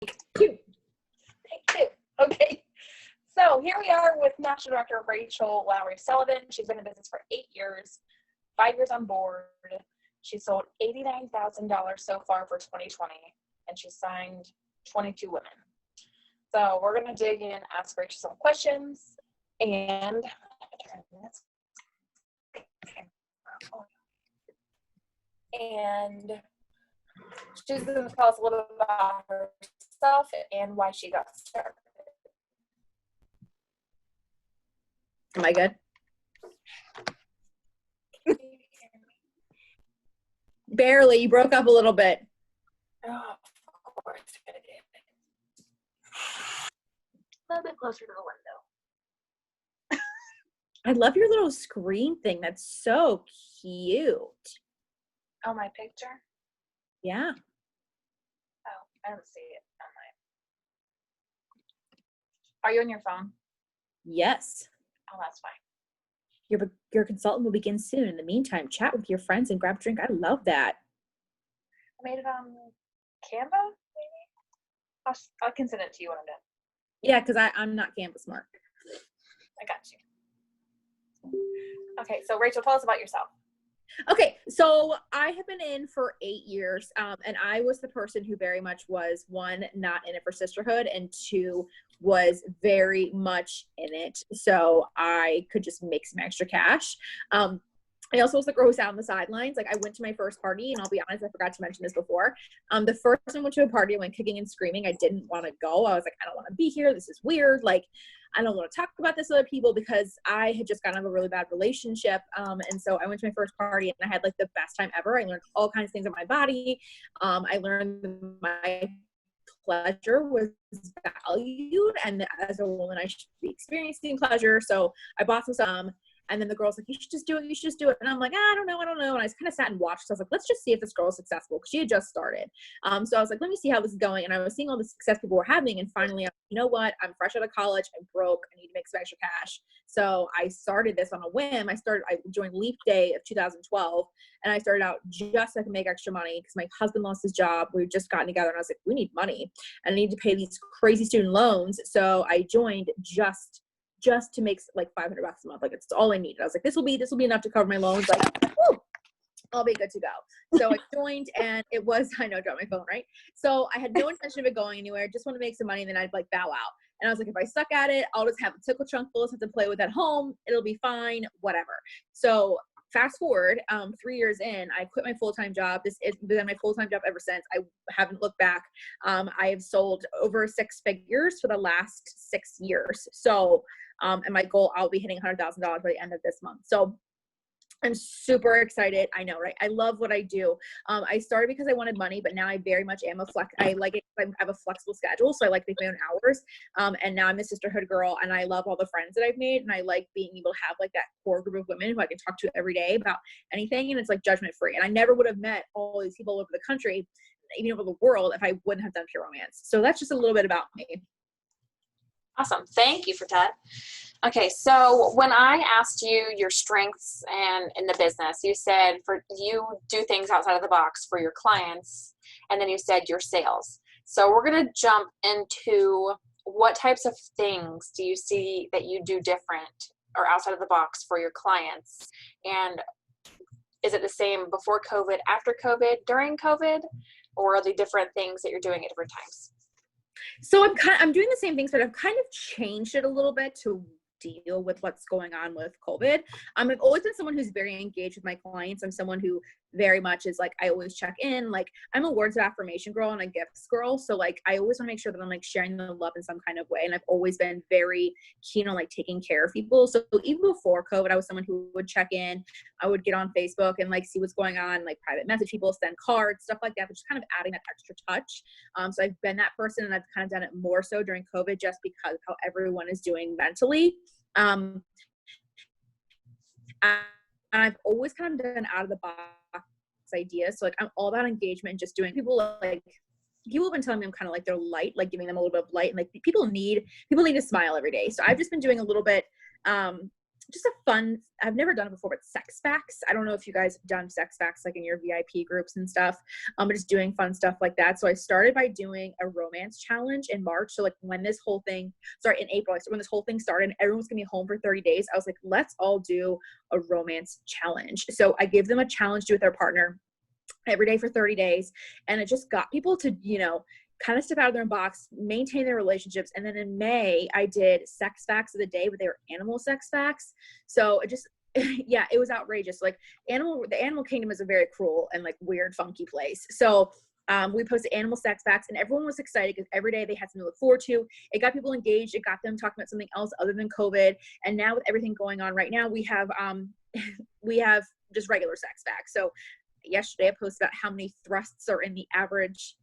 Take two. Okay. So here we are with National Director Rachel Lowry-Sullivan. She's been in business for 8 years, 5 years on board. She sold $89,000 so far for 2020, and she signed 22 women. So we're going to dig in, ask Rachel some questions, and she's going to tell us a little bit about herself and why she got started. Am I good? Barely. You broke up a little bit. Oh, of course I did. A little bit closer to the window. I love your little screen thing. That's so cute. Oh, my picture? Yeah. Oh, I don't see it on mine. Are you on your phone? Yes. Oh, that's fine. Your consultant will begin soon. In the meantime, chat with your friends and grab a drink. I love that. I made it on Canva, maybe? I can send it to you when I'm done. Yeah, because I'm not Canva smart. I got you. Okay, so Rachel, tell us about yourself. Okay, so I have been in for 8 years, and I was the person who very much was, one, not in it for sisterhood, and two, was very much in it so I could just make some extra cash. I also was the girl who sat on the sidelines. Like, I went to my first party, and I'll be honest, I forgot to mention this before. The first time I went to a party, I went kicking and screaming. I didn't want to go. I was like, I don't want to be here. This is weird. Like, I don't want to talk about this with other people because I had just gotten out of a really bad relationship. And so I went to my first party, and I had like the best time ever. I learned all kinds of things about my body. I learned that my pleasure was valued, and as a woman, I should be experiencing pleasure. So I bought some. And then the girl's like, you should just do it. You should just do it. And I'm like, I don't know. And I just kind of sat and watched. So I was like, let's just see if this girl is successful. Because she had just started. So I was like, let me see how this is going. And I was seeing all the success people were having. And finally, you know what? I'm fresh out of college. I'm broke. I need to make some extra cash. So I started this on a whim. I joined Leap Day of 2012. And I started out just so I could make extra money because my husband lost his job. We had just gotten together. And I was like, we need money. And I need to pay these crazy student loans. So I joined just to make like $500 a month. Like, it's all I needed. I was like, this will be enough to cover my loans. Like, woo, I'll be good to go. So I joined, and it was, I know, drop my phone, right? So I had no intention of it going anywhere. Just want to make some money, and then I'd like bow out. And I was like, if I suck at it, I'll just have a tickle trunk full of stuff to play with at home. It'll be fine, whatever. So fast forward, 3 years in, I quit my full-time job. This has been my full-time job ever since. I haven't looked back. I have sold over 6 figures for the last 6 years. So, and my goal, I'll be hitting $100,000 by the end of this month. So I'm super excited. I know, right? I love what I do. I started because I wanted money, but now I very much am I like it. I have a flexible schedule. So I like to make my own hours. And now I'm a sisterhood girl, and I love all the friends that I've made. And I like being able to have like that core group of women who I can talk to every day about anything. And it's like judgment free. And I never would have met all these people over the country, even over the world, if I wouldn't have done Pure Romance. So that's just a little bit about me. Awesome. Thank you for that. Okay, so when I asked you your strengths and in the business, you said for you do things outside of the box for your clients, and then you said your sales. So we're going to jump into what types of things do you see that you do different or outside of the box for your clients? And is it the same before COVID, after COVID, during COVID, or are they different things that you're doing at different times? So I'm doing the same things, but I've kind of changed it a little bit to deal with what's going on with COVID. I've always been someone who's very engaged with my clients. I'm someone who very much is like, I always check in. Like, I'm a words of affirmation girl and a gifts girl. So like, I always want to make sure that I'm like sharing the love in some kind of way. And I've always been very keen on like taking care of people. So even before COVID, I was someone who would check in. I would get on Facebook and like see what's going on, like private message people, send cards, stuff like that, but just kind of adding that extra touch. So I've been that person, and I've kind of done it more so during COVID just because of how everyone is doing mentally. And I've always kind of done out of the box ideas. So like, I'm all about engagement and just doing people have been telling me I'm kind of like their light, like giving them a little bit of light, and like people need to smile every day. So I've just been doing a little bit, just a fun, I've never done it before, but sex facts. I don't know if you guys have done sex facts like in your VIP groups and stuff, but just doing fun stuff like that. So I started by doing a romance challenge in March. So like when this whole thing, in April, when this whole thing started, everyone's gonna be home for 30 days. I was like, let's all do a romance challenge. So I gave them a challenge to do with their partner every day for 30 days. And it just got people to, kind of step out of their box, maintain their relationships. And then in May, I did sex facts of the day, but they were animal sex facts. So it just, yeah, it was outrageous. Like the animal kingdom is a very cruel and like weird, funky place. So we posted animal sex facts and everyone was excited because every day they had something to look forward to. It got people engaged. It got them talking about something else other than COVID. And now with everything going on right now, we have just regular sex facts. So yesterday I posted about how many thrusts are in the average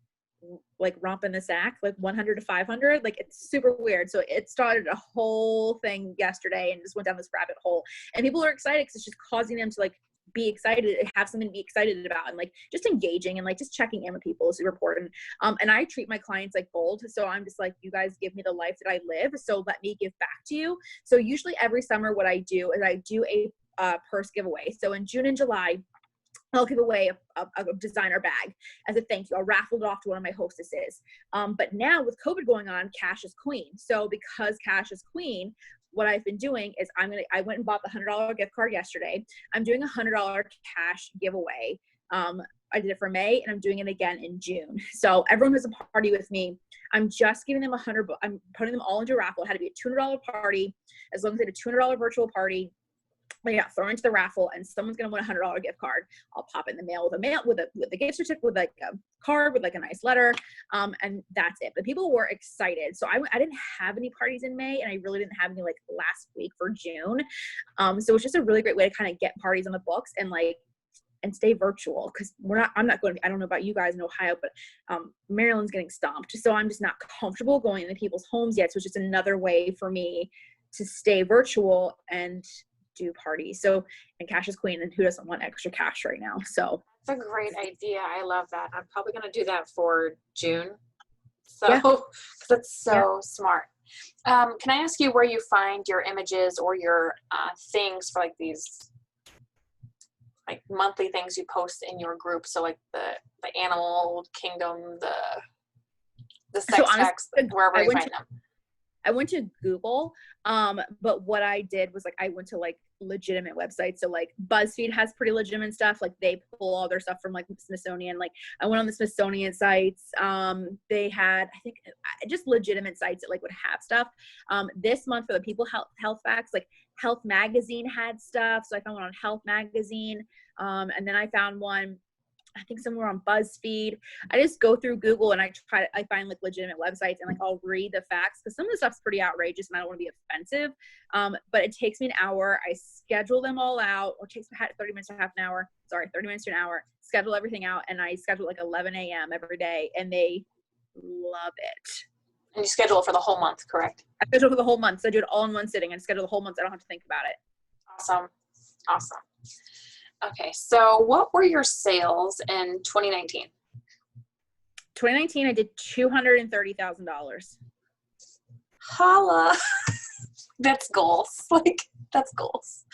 like romp in the sack, like 100 to 500. Like it's super weird. So it started a whole thing yesterday and just went down this rabbit hole, and people are excited because it's just causing them to like be excited, have something to be excited about, and like just engaging and like just checking in with people is super important. And I treat my clients like gold. So I'm just like, you guys give me the life that I live, so let me give back to you. So usually every summer what I do is I do a purse giveaway. So in June and July, I'll give away a designer bag as a thank you. I'll raffle it off to one of my hostesses. But now with COVID going on, cash is queen. So because cash is queen, what I've been doing is I went and bought the $100 gift card yesterday. I'm doing a $100 cash giveaway. I did it for May and I'm doing it again in June. So everyone who's a party with me, I'm just giving them I'm putting them all into a raffle. It had to be a $200 party. As long as they had a $200 virtual party, they got thrown into the raffle and someone's going to win a $100 gift card. I'll pop it in the mail with a gift certificate, with like a card, with like a nice letter. And that's it. But people were excited. So I didn't have any parties in May and I really didn't have any like last week for June. So it's just a really great way to kind of get parties on the books and stay virtual. Cause I'm not going to, I don't know about you guys in Ohio, but Maryland's getting stomped. So I'm just not comfortable going into people's homes yet. So it's just another way for me to stay virtual and do parties. So, and cash is queen, and who doesn't want extra cash right now? So that's a great idea. I love that. I'm probably going to do that for June. So, yeah. cause that's so smart. Can I ask you where you find your images or your things for like these like monthly things you post in your group? So like the animal kingdom, the sex facts, wherever you find them. I went to Google, but what I did was like, I went to like legitimate websites. So like BuzzFeed has pretty legitimate stuff. Like they pull all their stuff from like Smithsonian. Like I went on the Smithsonian sites. They had, I think just legitimate sites that like would have stuff. This month for the people health facts, like Health Magazine had stuff. So I found one on Health Magazine. And then I found one, I think somewhere on BuzzFeed. I just go through Google and I find like legitimate websites and like I'll read the facts because some of the stuff's pretty outrageous and I don't want to be offensive. But it takes me an hour. I schedule them all out, or it takes me 30 minutes to half an hour. Sorry, 30 minutes to an hour. Schedule everything out, and I schedule like 11 a.m. every day, and they love it. And you schedule it for the whole month, correct? I schedule for the whole month. So I do it all in one sitting and schedule the whole month. So I don't have to think about it. Awesome. Okay, so what were your sales in 2019? 2019, I did $230,000. Holla. That's goals. Like, that's goals.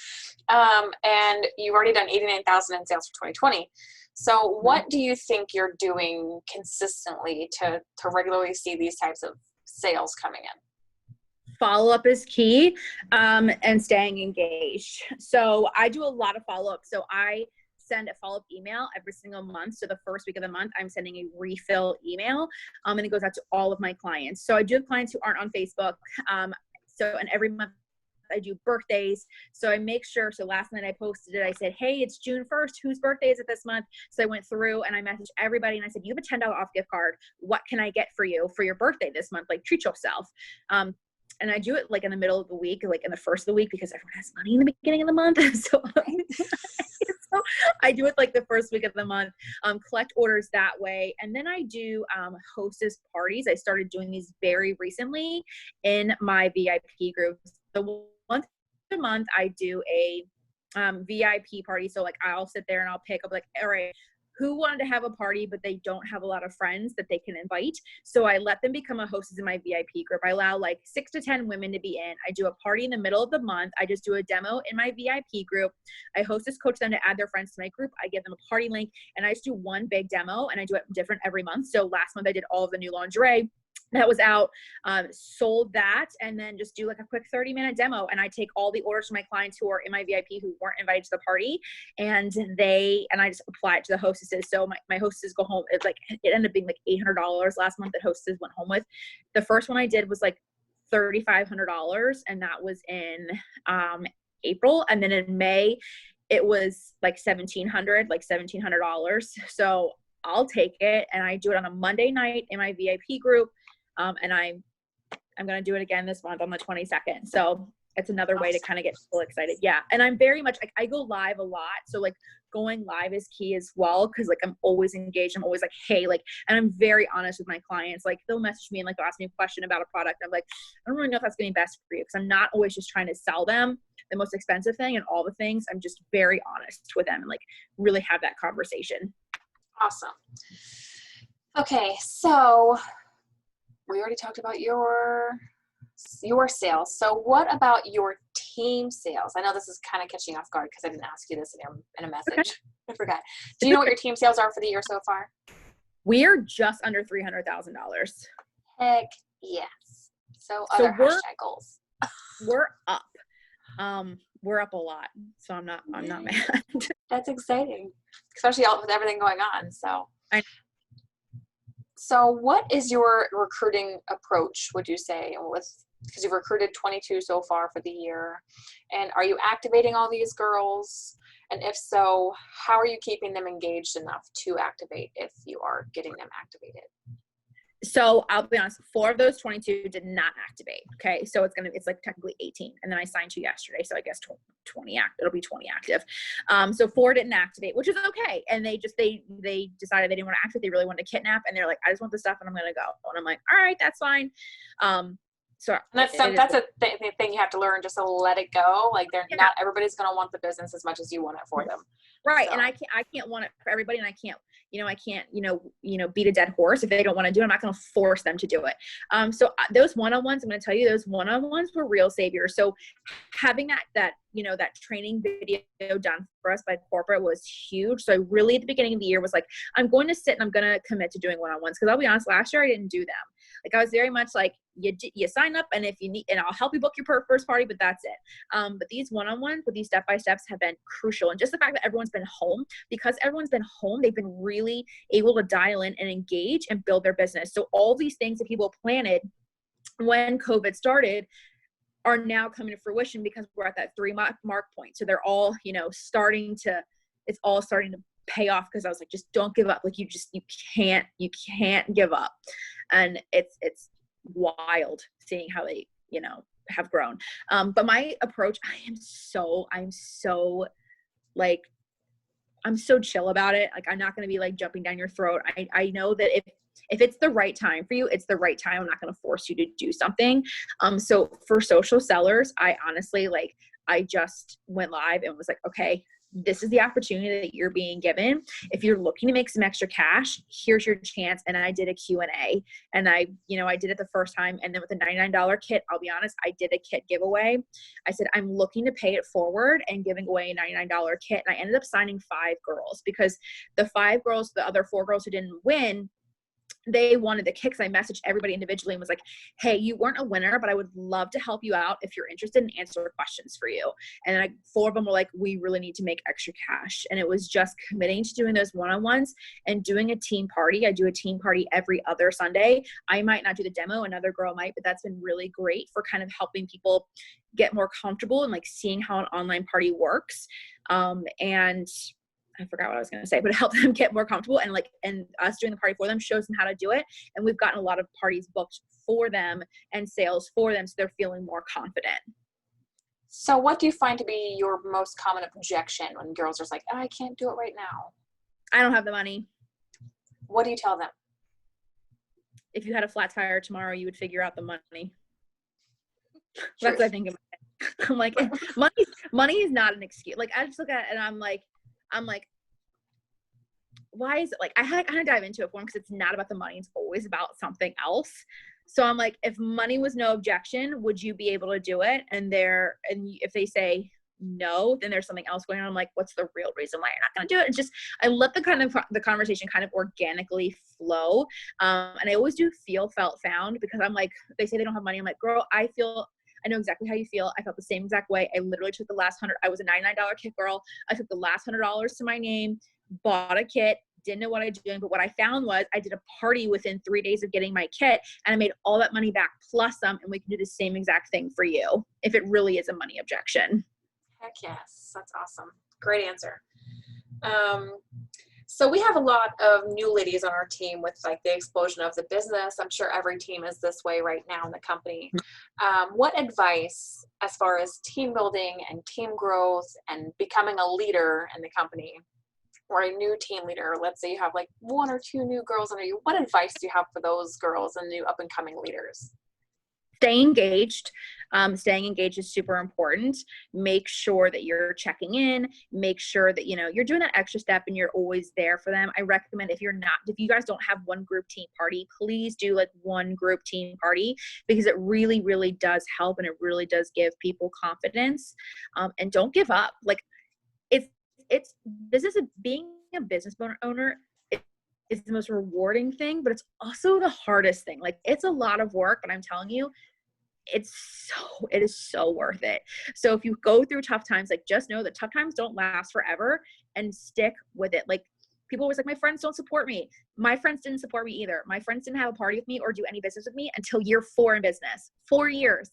And you've already done $89,000 in sales for 2020. So what do you think you're doing consistently to regularly see these types of sales coming in? Follow-up is key, and staying engaged. So I do a lot of follow-up. So I send a follow-up email every single month. So the first week of the month, I'm sending a refill email, and it goes out to all of my clients. So I do have clients who aren't on Facebook. And every month I do birthdays. So I make sure, so last night I posted it. I said, hey, it's June 1st. Whose birthday is it this month? So I went through and I messaged everybody and I said, you have a $10 off gift card. What can I get for you for your birthday this month? Like, treat yourself. And I do it like in the middle of the week, like in the first of the week, because everyone has money in the beginning of the month. So I do it like the first week of the month, collect orders that way. And then I do hostess parties. I started doing these very recently in my VIP groups. So once a month, I do a VIP party. So like I'll sit there and I'll pick up like, all right, who wanted to have a party, but they don't have a lot of friends that they can invite. So I let them become a hostess in my VIP group. I allow like 6 to 10 women to be in. I do a party in the middle of the month. I just do a demo in my VIP group. I hostess coach them to add their friends to my group. I give them a party link, and I just do one big demo, and I do it different every month. So last month I did all of the new lingerie that was out, sold that, and then just do like a quick 30-minute demo. And I take all the orders from my clients who are in my VIP who weren't invited to the party, and I just apply it to the hostesses. So my hostesses go home. It ended up being like $800 last month that hostesses went home with. The first one I did was like $3,500, and that was in April. And then in May, it was like $1,700. So I'll take it, and I do it on a Monday night in my VIP group. And I'm going to do it again this month on the 22nd. So it's another way to kind of get people excited. Yeah. And I'm very much like, I go live a lot. So like going live is key as well. Cause like I'm always engaged. I'm always like, hey, like, and I'm very honest with my clients. Like they'll message me and like, they'll ask me a question about a product. I'm like, I don't really know if that's going to be best for you. Cause I'm not always just trying to sell them the most expensive thing and all the things. I'm just very honest with them and like really have that conversation. Awesome. Okay. So we already talked about your sales. So what about your team sales? I know this is kind of catching you off guard because I didn't ask you this in a message. Okay. I forgot. Do you know what your team sales are for the year so far? We are just under $300,000. Heck yes. So other hashtag goals. We're up. We're up a lot. So I'm not mad. That's exciting, especially with everything going on. So what is your recruiting approach, would you say, because you've recruited 22 so far for the year, and are you activating all these girls? And if so, how are you keeping them engaged enough to activate if you are getting them activated? So I'll be honest, 4 of those 22 did not activate. Okay. So it's like technically 18. And then I signed 2 yesterday. So I guess 20 it'll be 20 active. So 4 didn't activate, which is okay. And they decided they didn't want to activate. They really wanted to kidnap. And they're like, I just want the stuff and I'm going to go. And I'm like, all right, that's fine. So that's a thing you have to learn, just to let it go. Like not everybody's going to want the business as much as you want it for them. Right. So. And I can't want it for everybody. And I can't beat a dead horse. If they don't want to do it, I'm not going to force them to do it. So those one-on-ones, I'm going to tell you, those one-on-ones were real saviors. So having that training video done for us by corporate was huge. So I really, at the beginning of the year, was like, I'm going to sit and I'm going to commit to doing one-on-ones. Cause I'll be honest, last year I didn't do them. Like I was very much like, you sign up, and if you need, and I'll help you book your first party, but that's it. But these one-on-ones with these step-by-steps have been crucial. And just the fact that everyone's been home, because everyone's been home, they've been really able to dial in and engage and build their business. So all these things that people planted when COVID started are now coming to fruition because we're at that 3-month mark point. So they're all, starting to pay off, because I was like, just don't give up. Like you can't give up. And it's wild seeing how they, have grown. But my approach, I'm so chill about it. Like, I'm not going to be like jumping down your throat. I know that if it's the right time for you, it's the right time. I'm not going to force you to do something. So for social sellers, I honestly, I just went live and was like, okay, this is the opportunity that you're being given. If you're looking to make some extra cash, here's your chance. And I did a Q&A, and I did it the first time. And then with a $99 kit, I'll be honest, I did a kit giveaway. I said, I'm looking to pay it forward and giving away a $99 kit. And I ended up signing 5 girls, because the 5 girls, the other 4 girls who didn't win, they wanted the kicks. I messaged everybody individually and was like, hey, you weren't a winner, but I would love to help you out if you're interested in answer questions for you. And then 4 of them were like, we really need to make extra cash. And it was just committing to doing those one-on-ones and doing a team party. I do a team party every other Sunday. I might not do the demo, another girl might, but that's been really great for kind of helping people get more comfortable and like seeing how an online party works. And I forgot what I was going to say, but it helped them get more comfortable, and us doing the party for them shows them how to do it. And we've gotten a lot of parties booked for them and sales for them, so they're feeling more confident. So what do you find to be your most common objection when girls are like, oh, I can't do it right now? I don't have the money. What do you tell them? If you had a flat tire tomorrow, you would figure out the money. That's what I think of it. I'm like, money is not an excuse. Like, I just look at it and I'm like, why is it like, I had to kind of dive into it for them because it's not about the money. It's always about something else. So I'm like, if money was no objection, would you be able to do it? And if they say no, then there's something else going on. I'm like, what's the real reason why you're not going to do it? It's just, I let the conversation kind of organically flow. And I always do feel, felt, found, because I'm like, they say they don't have money. I'm like, girl, I know exactly how you feel. I felt the same exact way. I literally took the last I was a $99 kit girl. I took the last $100 to my name, bought a kit, didn't know what I was doing. But what I found was I did a party within 3 days of getting my kit, and I made all that money back plus some, and we can do the same exact thing for you if it really is a money objection. Heck yes. That's awesome. Great answer. So we have a lot of new ladies on our team with like the explosion of the business. I'm sure every team is this way right now in the company. What advice as far as team building and team growth and becoming a leader in the company, or a new team leader, let's say you have like 1 or 2 new girls under you, what advice do you have for those girls and new up and coming leaders? Stay engaged. Staying engaged is super important. Make sure that you're checking in. Make sure that, you're doing that extra step and you're always there for them. I recommend if you guys don't have one group team party, please do like one group team party, because it really, really does help, and it really does give people confidence. And don't give up. Like being a business owner is the most rewarding thing, but it's also the hardest thing. Like, it's a lot of work, but I'm telling you, it is so worth it. So if you go through tough times, like, just know that tough times don't last forever, and stick with it. Like, people always like, my friends don't support me. My friends didn't support me either. My friends didn't have a party with me or do any business with me until year 4 in business. 4 years.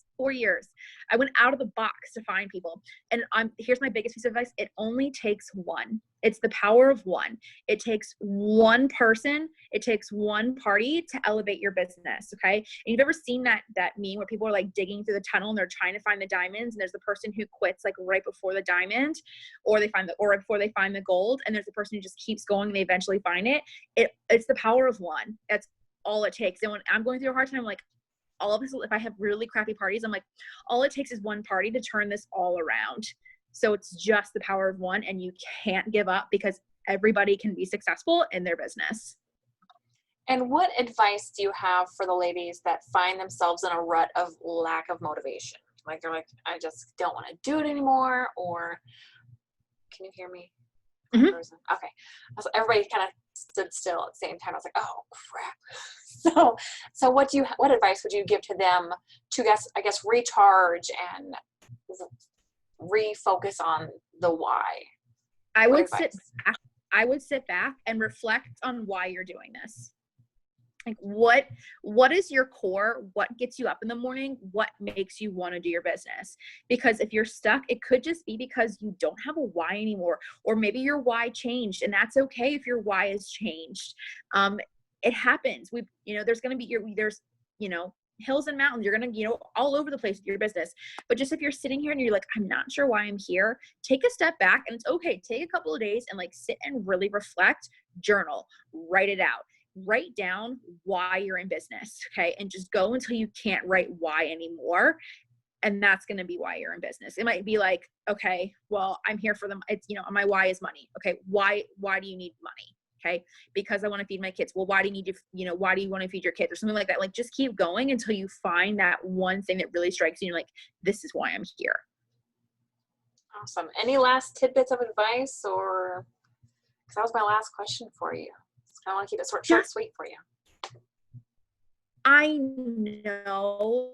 I went out of the box to find people. And here's my biggest piece of advice. It only takes one. It's the power of one. It takes one person. It takes one party to elevate your business. Okay. And you've ever seen that meme where people are like digging through the tunnel and they're trying to find the diamonds, and there's the person who quits like right before the diamond, or right before they find the gold. And there's the person who just keeps going and they eventually find it. It's the power of one. That's all it takes. And when I'm going through a hard time, I'm like, all of this, if I have really crappy parties, I'm like, all it takes is one party to turn this all around. So it's just the power of one, and you can't give up, because everybody can be successful in their business. And what advice do you have for the ladies that find themselves in a rut of lack of motivation? Like, they're like, I just don't want to do it anymore, or can you hear me? Mm-hmm. Okay. Everybody kind of stood still at the same time. I was like, oh crap. So what advice would you give to them to recharge and refocus on the why? I would sit back and reflect on why you're doing this. Like, what is your core? What gets you up in the morning? What makes you want to do your business? Because if you're stuck, it could just be because you don't have a why anymore, or maybe your why changed, and that's okay if your why has changed. It happens. There's going to be hills and mountains. You're going to, all over the place with your business. But just if you're sitting here and you're like, I'm not sure why I'm here, take a step back, and it's okay. Take a couple of days and like sit and really reflect, journal, write it out. Write down why you're in business, okay? And just go until you can't write why anymore. And that's going to be why you're in business. It might be like, okay, well, I'm here for them. It's, my why is money. Okay. Why do you need money? Okay. Because I want to feed my kids. Well, why do you need to, why do you want to feed your kids, or something like that? Like, just keep going until you find that one thing that really strikes you. Like, this is why I'm here. Awesome. Any last tidbits of advice, or, because that was my last question for you. I want to keep it short, sweet for you. I know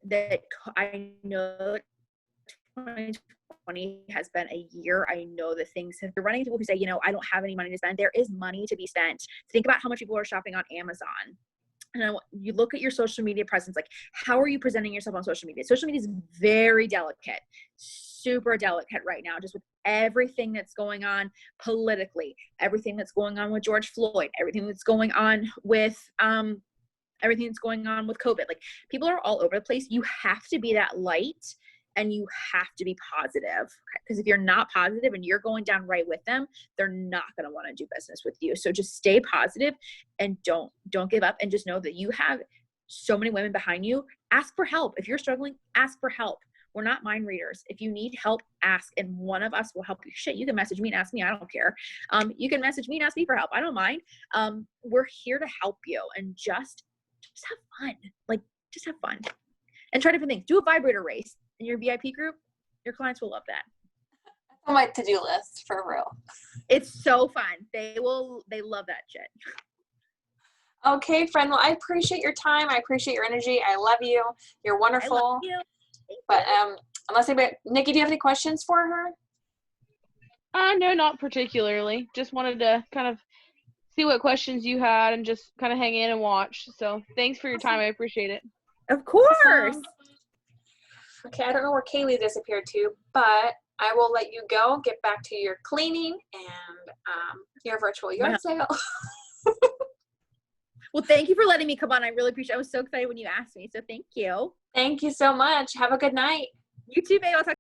that 2020 has been a year. I know that things have been running. People who say, I don't have any money to spend. There is money to be spent. Think about how much people are shopping on Amazon. And you look at your social media presence, like, how are you presenting yourself on social media? Social media is very delicate, super delicate right now, just with everything that's going on politically, everything that's going on with George Floyd, everything that's going on with COVID. Like, people are all over the place. You have to be that light, and you have to be positive, because if you're not positive and you're going down right with them, they're not going to want to do business with you. So just stay positive and don't give up, and just know that you have so many women behind you. Ask for help. If you're struggling, ask for help. We're not mind readers. If you need help, ask, and one of us will help you. Shit, you can message me and ask me. I don't care. You can message me and ask me for help. I don't mind. We're here to help you, and just have fun. Like, just have fun and try different things. Do a vibrator race in your VIP group. Your clients will love that. On my to-do list, for real. It's so fun. They love that shit. Okay, friend. Well, I appreciate your time. I appreciate your energy. I love you. You're wonderful. I love you. But unless anybody, Nikki, do you have any questions for her? No, not particularly. Just wanted to kind of see what questions you had and just kind of hang in and watch. So thanks for your time. I appreciate it. Of course. Okay, I don't know where Kaylee disappeared to, but I will let you go. Get back to your cleaning and your virtual yard sale. Well, thank you for letting me come on. I really appreciate it. I was so excited when you asked me. So thank you. Thank you so much. Have a good night. You too, babe. I'll talk